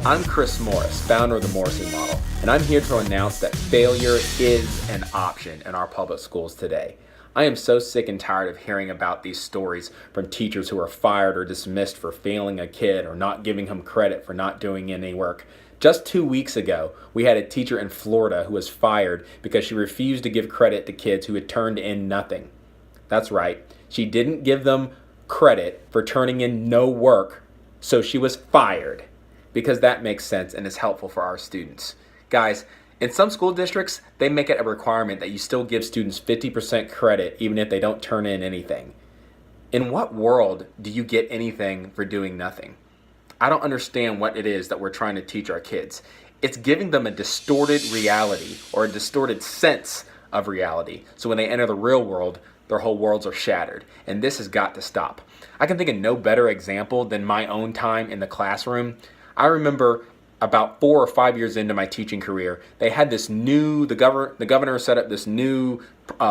I'm Chris Morris, founder of the Morrissey Model, and I'm here to announce that failure is an option in our public schools today. I am so sick and tired of hearing about these stories from teachers who are fired or dismissed for failing a kid or not giving him credit for not doing any work. Just 2 weeks ago, we had a teacher in Florida who was fired because she refused to give credit to kids who had turned in nothing. That's right, she didn't give them credit for turning in no work, so she was fired. Because that makes sense and is helpful for our students. Guys, in some school districts, they make it a requirement that you still give students 50% credit even if they don't turn in anything. In what world do you get anything for doing nothing? I don't understand what it is that we're trying to teach our kids. It's giving them a distorted reality or a distorted sense of reality. So when they enter the real world, their whole worlds are shattered. And this has got to stop. I can think of no better example than my own time in the classroom. I remember about 4 or 5 years into my teaching career, they had this new, the governor set up this new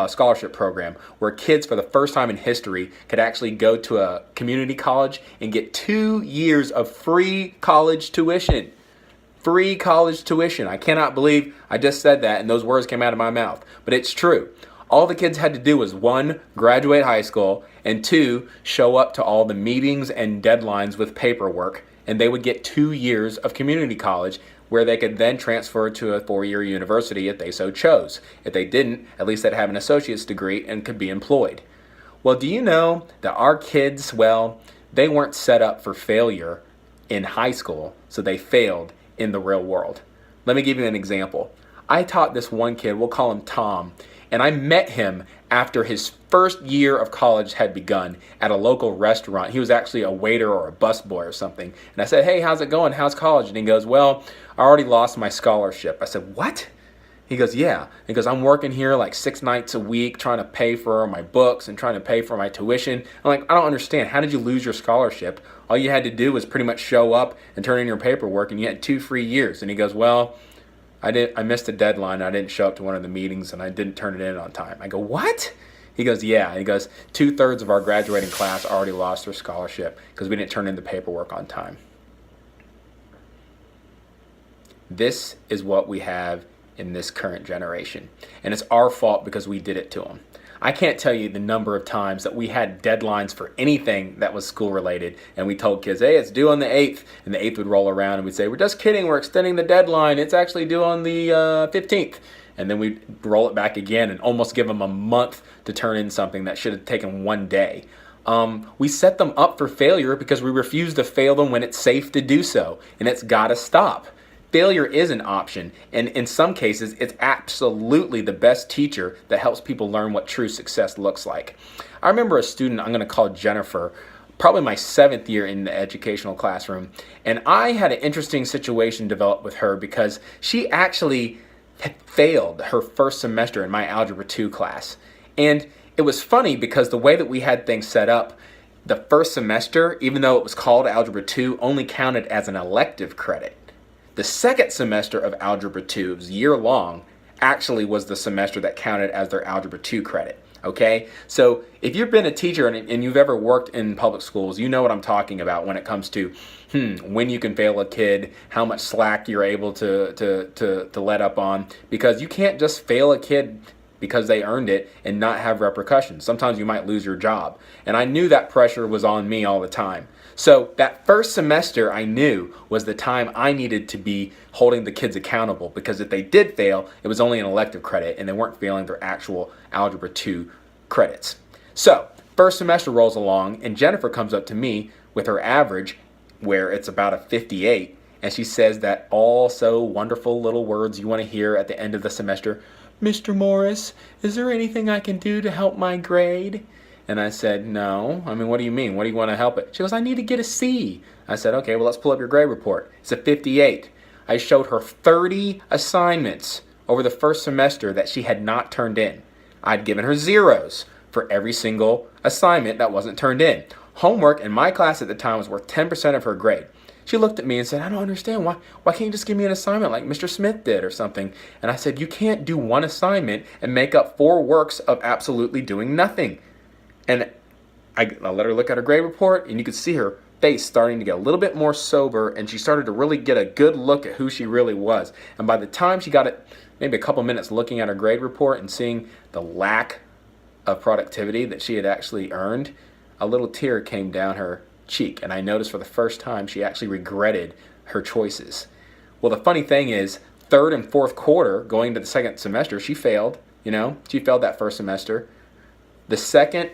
scholarship program where kids for the first time in history could actually go to a community college and get 2 years of free college tuition. Free college tuition. I cannot believe I just said that and those words came out of my mouth, but it's true. All the kids had to do was 1, graduate high school, and 2, show up to all the meetings and deadlines with paperwork, and they would get 2 years of community college where they could then transfer to a 4-year university if they so chose. If they didn't, at least they'd have an associate's degree and could be employed. Well, do you know that our kids, well, they weren't set up for failure in high school, so they failed in the real world. Let me give you an example. I taught this one kid, we'll call him Tom, and I met him after his first year of college had begun at a local restaurant. He was actually a waiter or a busboy or something. And I said, "Hey, how's it going? How's college?" And he goes, "Well, I already lost my scholarship." I said, "What?" He goes, "Yeah." He goes, "I'm working here like 6 nights a week trying to pay for my books and trying to pay for my tuition." I'm like, "I don't understand. How did you lose your scholarship? All you had to do was pretty much show up and turn in your paperwork and you had 2 free years." And he goes, "Well, I missed a deadline. I didn't show up to one of the meetings and I didn't turn it in on time." I go, "What?" He goes, "Yeah." And he goes, 2/3 of our graduating class already lost their scholarship because we didn't turn in the paperwork on time. This is what we have in this current generation. And it's our fault because we did it to them. I can't tell you the number of times that we had deadlines for anything that was school related and we told kids, "Hey, it's due on the 8th." And the 8th would roll around and we'd say, "We're just kidding, we're extending the deadline. It's actually due on the 15th. And then we'd roll it back again and almost give them a month to turn in something that should have taken 1 day. We set them up for failure because we refuse to fail them when it's safe to do so. And it's got to stop. Failure is an option, and in some cases, it's absolutely the best teacher that helps people learn what true success looks like. I remember a student I'm going to call Jennifer, probably my 7th year in the educational classroom, and I had an interesting situation develop with her because she actually had failed her first semester in my Algebra 2 class. And it was funny because the way that we had things set up, the first semester, even though it was called Algebra 2, only counted as an elective credit. The second semester of Algebra 2, it was year long, actually was the semester that counted as their Algebra 2 credit. Okay? So if you've been a teacher and you've ever worked in public schools, you know what I'm talking about when it comes to when you can fail a kid, how much slack you're able to let up on, because you can't just fail a kid because they earned it and not have repercussions. Sometimes you might lose your job. And I knew that pressure was on me all the time. So that first semester I knew was the time I needed to be holding the kids accountable, because if they did fail, it was only an elective credit and they weren't failing their actual Algebra 2 credits. So first semester rolls along and Jennifer comes up to me with her average where it's about a 58, and she says that all so wonderful little words you want to hear at the end of the semester. "Mr. Morris, is there anything I can do to help my grade?" And I said, "No. I mean, what do you mean? What do you want to help it?" She goes, "I need to get a C." I said, "Okay, well, let's pull up your grade report." It's a 58. I showed her 30 assignments over the first semester that she had not turned in. I'd given her zeros for every single assignment that wasn't turned in. Homework in my class at the time was worth 10% of her grade. She looked at me and said, "I don't understand. Why can't you just give me an assignment like Mr. Smith did or something?" And I said, "You can't do one assignment and make up 4 works of absolutely doing nothing." And I let her look at her grade report, and you could see her face starting to get a little bit more sober, and she started to really get a good look at who she really was. And by the time she got it, maybe a couple minutes looking at her grade report and seeing the lack of productivity that she had actually earned, a little tear came down her cheek. And I noticed for the first time she actually regretted her choices. Well, the funny thing is, third and fourth quarter, going to the second semester, she failed. She failed that first semester. The second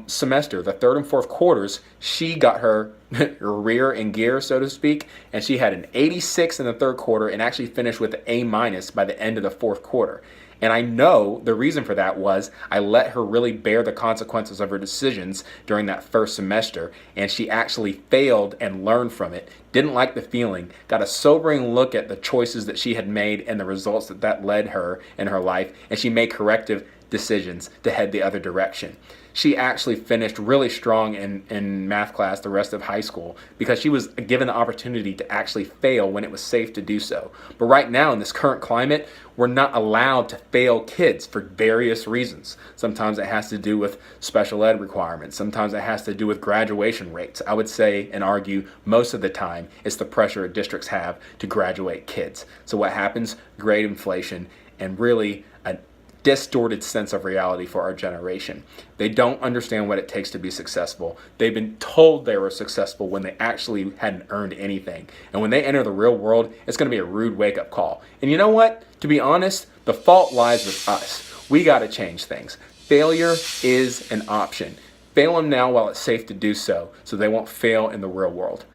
semester, the third and fourth quarters, she got her rear in gear, so to speak, and she had an 86 in the third quarter and actually finished with an A minus by the end of the fourth quarter. And I know the reason for that was I let her really bear the consequences of her decisions during that first semester, and she actually failed and learned from it, didn't like the feeling, got a sobering look at the choices that she had made and the results that led her in her life, and she made corrective decisions to head the other direction. She actually finished really strong in math class the rest of high school because she was given the opportunity to actually fail when it was safe to do so. But right now in this current climate, we're not allowed to fail kids for various reasons. Sometimes it has to do with special ed requirements. Sometimes it has to do with graduation rates. I would say and argue most of the time it's the pressure districts have to graduate kids. So what happens? Grade inflation and really a distorted sense of reality for our generation. They don't understand what it takes to be successful. They've been told they were successful when they actually hadn't earned anything. And when they enter the real world, it's going to be a rude wake-up call. And you know what? To be honest, the fault lies with us. We got to change things. Failure is an option. Fail them now while it's safe to do so they won't fail in the real world.